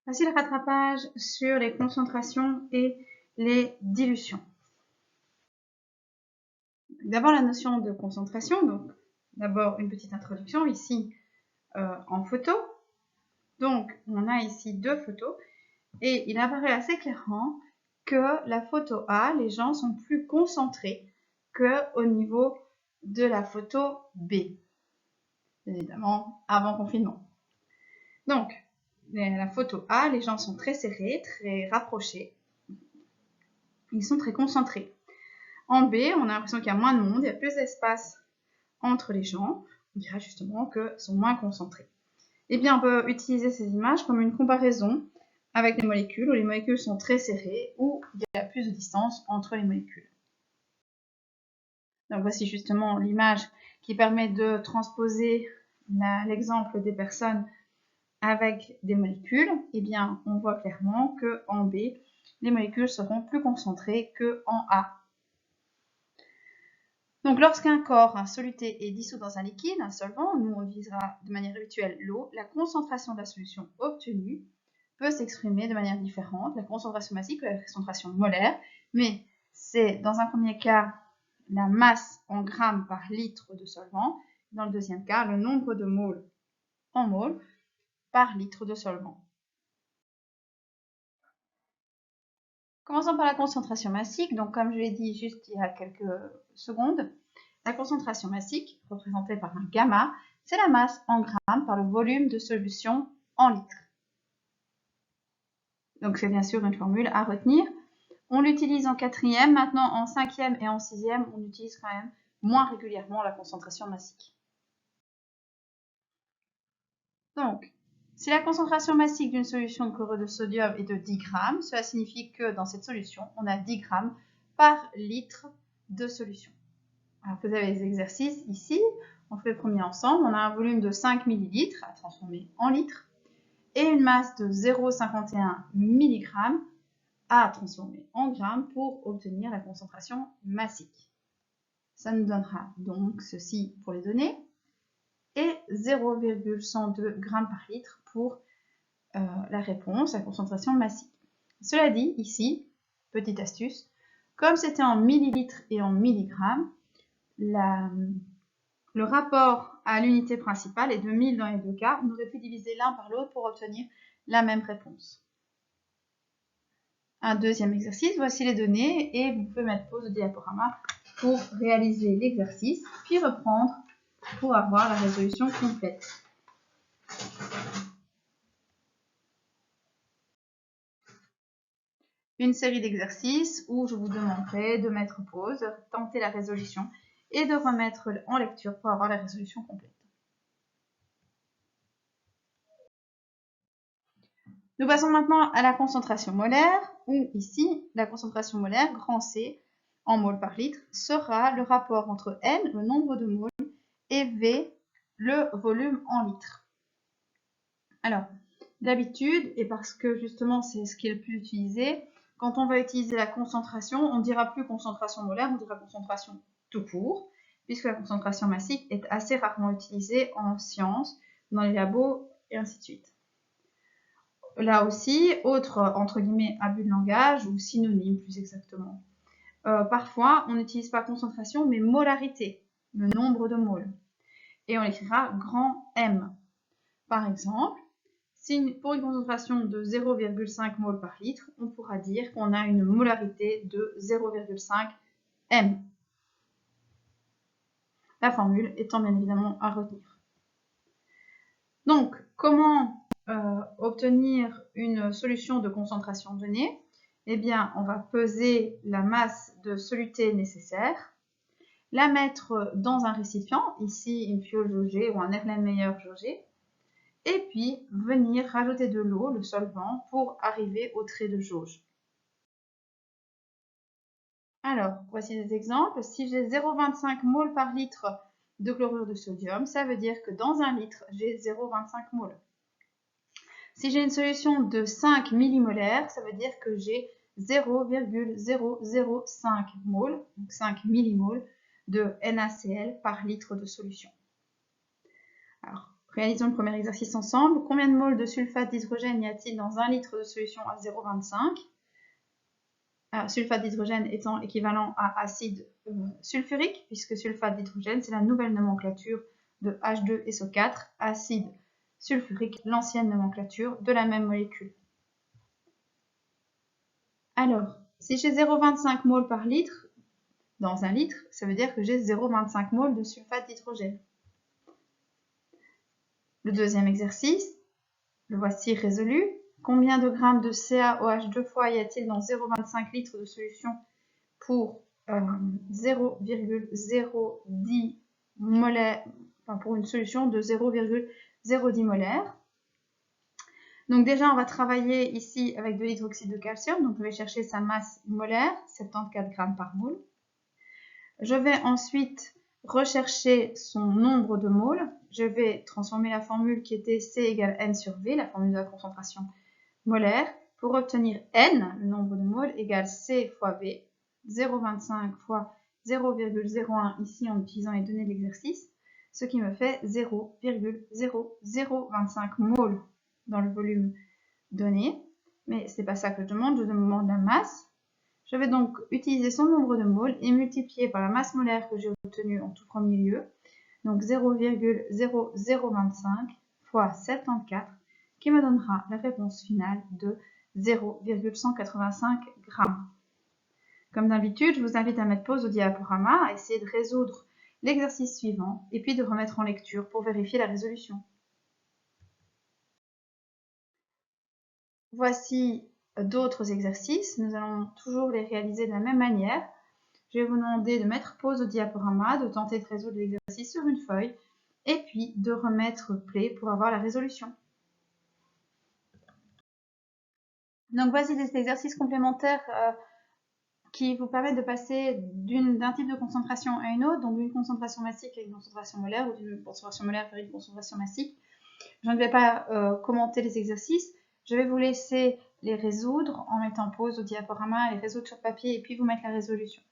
Voici le rattrapage sur les concentrations et les dilutions. D'abord la notion de concentration, donc d'abord une petite introduction ici en photo. Donc on a ici deux photos et il apparaît assez clairement que la photo A, les gens sont plus concentrés qu'au niveau de la photo B, évidemment avant confinement. Donc la photo A, les gens sont très serrés, très rapprochés, ils sont très concentrés. En B, on a l'impression qu'il y a moins de monde, il y a plus d'espace entre les gens, on dirait justement qu'ils sont moins concentrés. Eh bien, on peut utiliser ces images comme une comparaison avec les molécules, où les molécules sont très serrées, où il y a plus de distance entre les molécules. Donc voici justement l'image qui permet de transposer l'exemple des personnes avec des molécules. Eh bien, on voit clairement qu'en B, les molécules seront plus concentrées qu'en A. Donc, lorsqu'un corps, un soluté, est dissous dans un liquide, un solvant, nous on utilisera de manière habituelle l'eau, la concentration de la solution obtenue peut s'exprimer de manière différente, la concentration massique ou la concentration molaire, mais c'est dans un premier cas la masse en grammes par litre de solvant, dans le deuxième cas le nombre de moles en moles par litre de solvant. Commençons par la concentration massique. Donc, comme je l'ai dit juste il y a quelques secondes, la concentration massique, représentée par un gamma, c'est la masse en grammes par le volume de solution en litres. Donc, c'est bien sûr une formule à retenir. On l'utilise en quatrième, maintenant en cinquième et en sixième, on utilise quand même moins régulièrement la concentration massique. Donc, si la concentration massique d'une solution de chlorure de sodium est de 10 grammes, cela signifie que dans cette solution, on a 10 grammes par litre de solution. Alors, vous avez les exercices ici. On fait le premier ensemble. On a un volume de 5 ml à transformer en litres et une masse de 0,51 mg à transformer en grammes pour obtenir la concentration massique. Ça nous donnera donc ceci pour les données et 0,102 g par litre pour la réponse, la concentration massique. Cela dit, ici, petite astuce, comme c'était en millilitres et en milligrammes, le rapport à l'unité principale est de 1000 dans les deux cas. On aurait pu diviser l'un par l'autre pour obtenir la même réponse. Un deuxième exercice, voici les données et vous pouvez mettre pause au diaporama pour réaliser l'exercice, puis reprendre pour avoir la résolution complète. Une série d'exercices où je vous demanderai de mettre pause, de tenter la résolution et de remettre en lecture pour avoir la résolution complète. Nous passons maintenant à la concentration molaire, où ici, la concentration molaire, grand C, en moles par litre, sera le rapport entre N, le nombre de moles, et V, le volume en litres. Alors, d'habitude, et parce que justement c'est ce qui est le plus utilisé, quand on va utiliser la concentration, on ne dira plus concentration molaire, on dira concentration tout court, puisque la concentration massique est assez rarement utilisée en sciences, dans les labos, et ainsi de suite. Là aussi, autre, entre guillemets, abus de langage, ou synonyme plus exactement. Parfois, on n'utilise pas concentration, mais molarité, le nombre de moles. Et on écrira grand M. Par exemple, pour une concentration de 0,5 mol par litre, on pourra dire qu'on a une molarité de 0,5 M. La formule étant bien évidemment à retenir. Donc, comment obtenir une solution de concentration donnée? Eh bien, on va peser la masse de soluté nécessaire, la mettre dans un récipient, ici une fiole jaugée ou un Erlenmeyer jaugé, et puis venir rajouter de l'eau, le solvant, pour arriver au trait de jauge. Alors, voici des exemples. Si j'ai 0,25 mol par litre de chlorure de sodium, ça veut dire que dans un litre, j'ai 0,25 mol. Si j'ai une solution de 5 millimolaires, ça veut dire que j'ai 0,005 mol, donc 5 millimoles de NaCl par litre de solution. Alors, Réalisons le premier exercice ensemble. Combien de moles de sulfate d'hydrogène y a-t-il dans 1 litre de solution à 0,25 ? Sulfate d'hydrogène étant équivalent à acide sulfurique, puisque sulfate d'hydrogène, c'est la nouvelle nomenclature de H2SO4, acide sulfurique, l'ancienne nomenclature de la même molécule. Alors, si j'ai 0,25 moles par litre dans 1 litre, ça veut dire que j'ai 0,25 moles de sulfate d'hydrogène. Le deuxième exercice, le voici résolu. Combien de grammes de CaOH 2 fois y a-t-il dans 0,25 litres de solution pour 0,010 molaires, enfin pour une solution de 0,010 molaires. Donc déjà, on va travailler ici avec de l'hydroxyde de calcium. Donc je vais chercher sa masse molaire, 74 grammes par mole. Je vais ensuite rechercher son nombre de moles. Je vais transformer la formule qui était C égale N sur V, la formule de la concentration molaire, pour obtenir N, le nombre de moles, égale C fois V, 0,25 fois 0,01 ici en utilisant les données de l'exercice, ce qui me fait 0,0025 moles dans le volume donné. Mais ce n'est pas ça que je demande la masse. Je vais donc utiliser son nombre de moles et multiplier par la masse molaire que j'ai obtenue en tout premier lieu. Donc 0,0025 fois 74, qui me donnera la réponse finale de 0,185 grammes. Comme d'habitude, je vous invite à mettre pause au diaporama, à essayer de résoudre l'exercice suivant et puis de remettre en lecture pour vérifier la résolution. Voici d'autres exercices. Nous allons toujours les réaliser de la même manière. Je vais vous demander de mettre pause au diaporama, de tenter de résoudre l'exercice sur une feuille et puis de remettre play pour avoir la résolution. Donc voici des exercices complémentaires qui vous permettent de passer d'un type de concentration à une autre, donc d'une concentration massique à une concentration molaire ou d'une concentration molaire vers une concentration massique. Je ne vais pas commenter les exercices, je vais vous laisser les résoudre en mettant pause au diaporama, les résoudre sur papier et puis vous mettre la résolution.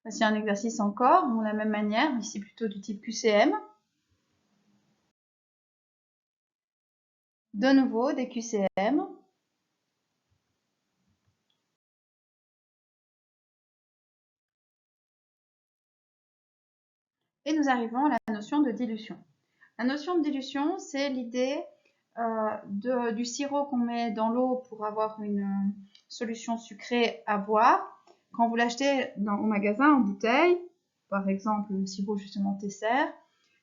Voici un exercice encore, de la même manière, ici plutôt du type QCM. De nouveau, des QCM. Et nous arrivons à la notion de dilution. La notion de dilution, c'est l'idée du sirop qu'on met dans l'eau pour avoir une solution sucrée à boire. Quand vous l'achetez au magasin en bouteille, par exemple le sirop justement Tesser,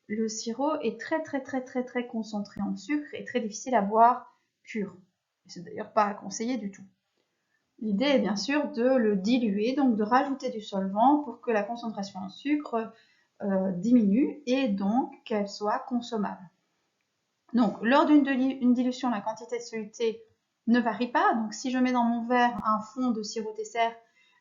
le sirop est très concentré en sucre et très difficile à boire pur. C'est d'ailleurs pas à conseiller du tout. L'idée est bien sûr de le diluer, donc de rajouter du solvant pour que la concentration en sucre diminue et donc qu'elle soit consommable. Donc, lors d'une dilution, la quantité de soluté ne varie pas. Donc, si je mets dans mon verre un fond de sirop Tesser,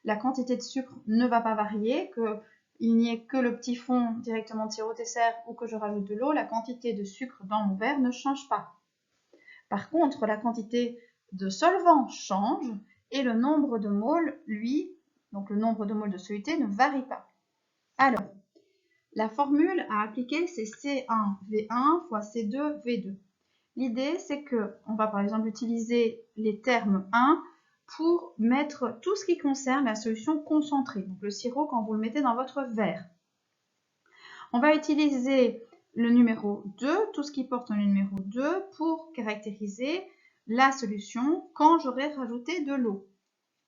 la quantité de sucre ne va pas varier, qu'il n'y ait que le petit fond directement de sirop Tesser ou que je rajoute de l'eau, la quantité de sucre dans mon verre ne change pas. Par contre, la quantité de solvant change et le nombre de moles, lui, donc le nombre de moles de soluté ne varie pas. Alors, la formule à appliquer, c'est C1V1 fois C2V2. L'idée, c'est qu'on va par exemple utiliser les termes 1 pour mettre tout ce qui concerne la solution concentrée, donc le sirop quand vous le mettez dans votre verre. On va utiliser le numéro 2, tout ce qui porte le numéro 2, pour caractériser la solution quand j'aurai rajouté de l'eau.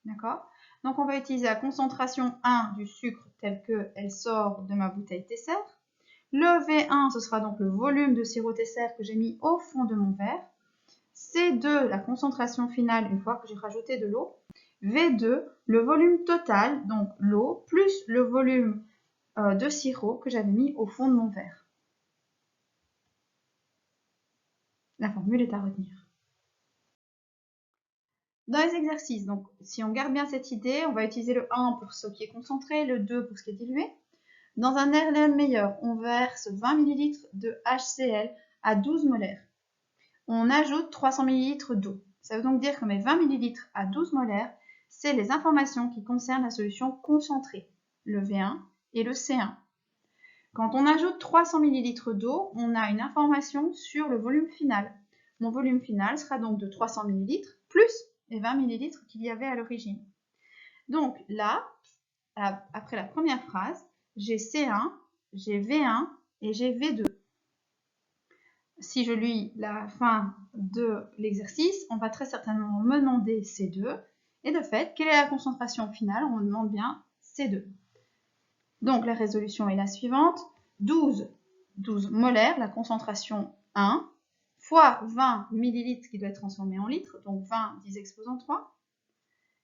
D'accord ? Donc on va utiliser la concentration 1 du sucre telle qu'elle sort de ma bouteille Tesser. Le V1, ce sera donc le volume de sirop Tesser que j'ai mis au fond de mon verre. C2, la concentration finale une fois que j'ai rajouté de l'eau. V2, le volume total, donc l'eau, plus le volume de sirop que j'avais mis au fond de mon verre. La formule est à retenir. Dans les exercices, donc si on garde bien cette idée, on va utiliser le 1 pour ce qui est concentré, le 2 pour ce qui est dilué. Dans un Erlenmeyer, on verse 20 ml de HCl à 12 molaires. On ajoute 300 ml d'eau. Ça veut donc dire que mes 20 ml à 12 molaires, c'est les informations qui concernent la solution concentrée, le V1 et le C1. Quand on ajoute 300 ml d'eau, on a une information sur le volume final. Mon volume final sera donc de 300 ml plus les 20 ml qu'il y avait à l'origine. Donc là, après la première phrase, j'ai C1, j'ai V1 et j'ai V2. Si je lis la fin de l'exercice, on va très certainement me demander C2. Et de fait, quelle est la concentration finale? On me demande bien C2. Donc la résolution est la suivante. 12 molaires, la concentration 1, fois 20 ml qui doit être transformé en litres, donc 20 10 exposant 3,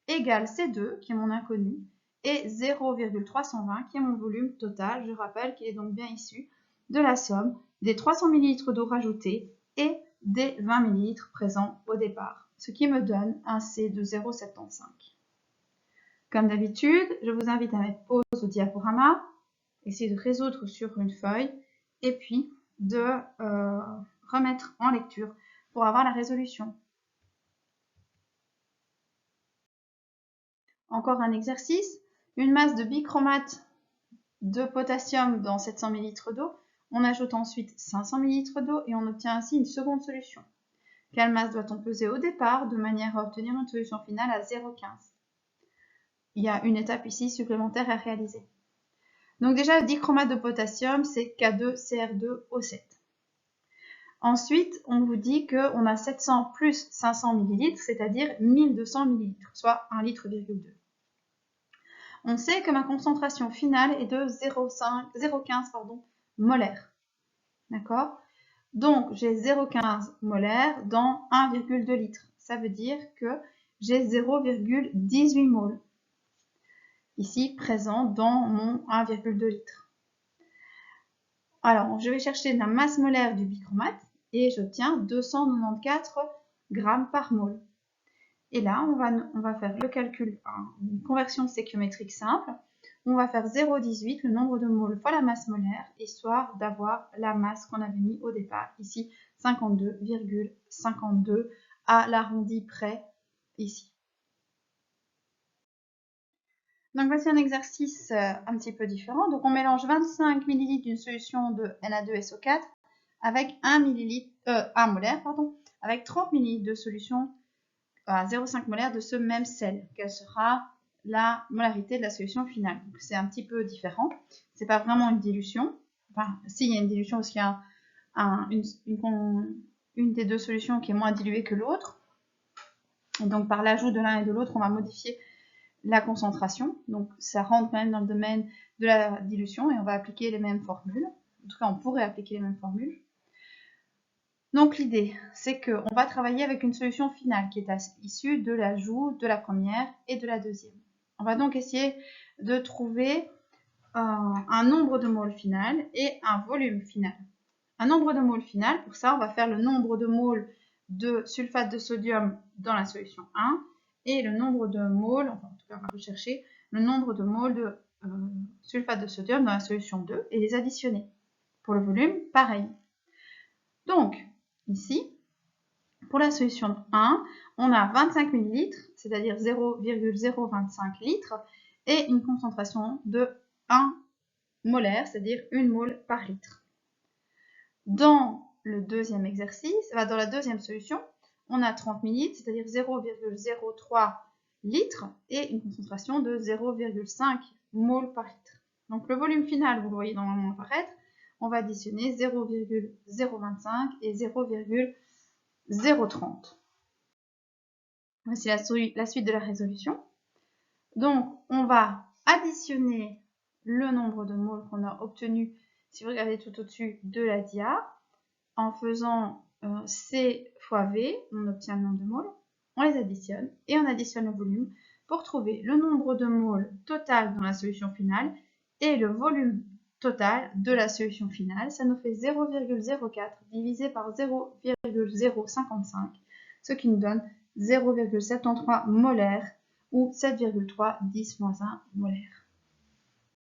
égale C2, qui est mon inconnu, et 0,320 qui est mon volume total. Je rappelle qu'il est donc bien issu de la somme des 300 ml d'eau rajoutée et des 20 ml présents au départ, ce qui me donne un C de 0,75. Comme d'habitude, je vous invite à mettre pause au diaporama, essayer de résoudre sur une feuille et puis de remettre en lecture pour avoir la résolution. Encore un exercice, une masse de bichromate de potassium dans 700 ml d'eau. On ajoute ensuite 500 ml d'eau et on obtient ainsi une seconde solution. Quelle masse doit-on peser au départ de manière à obtenir une solution finale à 0,15? Il y a une étape ici supplémentaire à réaliser. Donc déjà, le dichromate de potassium, c'est K2CR2O7. Ensuite, on vous dit qu'on a 700 plus 500 ml, c'est-à-dire 1200 ml, soit 1,2 litre. On sait que ma concentration finale est de 0,15 molaire. D'accord? Donc, j'ai 0,15 molaire dans 1,2 litre. Ça veut dire que j'ai 0,18 moles ici présent dans mon 1,2 litre. Alors, je vais chercher la masse molaire du bichromate et j'obtiens 294 grammes par mole. Et là, on va faire le calcul, une conversion stéchiométrique simple. On va faire 0,18, le nombre de moles fois la masse molaire, histoire d'avoir la masse qu'on avait mis au départ, ici 52,52 à l'arrondi près, ici. Donc voici un exercice un petit peu différent. Donc on mélange 25 ml d'une solution de Na2SO4 avec 1 molaire, avec 30 ml de solution à 0,5 molaire de ce même sel. Quelle sera la molarité de la solution finale? C'est un petit peu différent. C'est pas vraiment une dilution. Enfin, si, il y a une dilution parce qu'il y a une des deux solutions qui est moins diluée que l'autre. Et donc par l'ajout de l'un et de l'autre, on va modifier la concentration. Donc ça rentre quand même dans le domaine de la dilution et on va appliquer les mêmes formules. En tout cas, on pourrait appliquer les mêmes formules. Donc l'idée, c'est qu'on va travailler avec une solution finale qui est issue de l'ajout de la première et de la deuxième. On va donc essayer de trouver un nombre de moles final et un volume final. Un nombre de moles final, pour ça, on va faire le nombre de moles de sulfate de sodium dans la solution 1 et le nombre de moles, enfin en tout cas on va rechercher le nombre de moles de sulfate de sodium dans la solution 2 et les additionner. Pour le volume, pareil. Donc, ici, pour la solution 1, on a 25 ml, c'est-à-dire 0,025 litres, et une concentration de 1 molaire, c'est-à-dire 1 mole par litre. Dans le deuxième exercice, dans la deuxième solution, on a 30 ml, c'est-à-dire 0,03 litres, et une concentration de 0,5 mol par litre. Donc le volume final, vous le voyez normalement apparaître, on va additionner 0,025 et 0,030. Voici la suite de la résolution. Donc, on va additionner le nombre de moles qu'on a obtenu, si vous regardez tout au-dessus de la dia, en faisant C fois V, on obtient le nombre de moles, on les additionne et on additionne le volume pour trouver le nombre de moles total dans la solution finale et le volume total de la solution finale. Ça nous fait 0,04 divisé par 0,055, ce qui nous donne 0,73 molaire ou 7,3 10-1 molaire.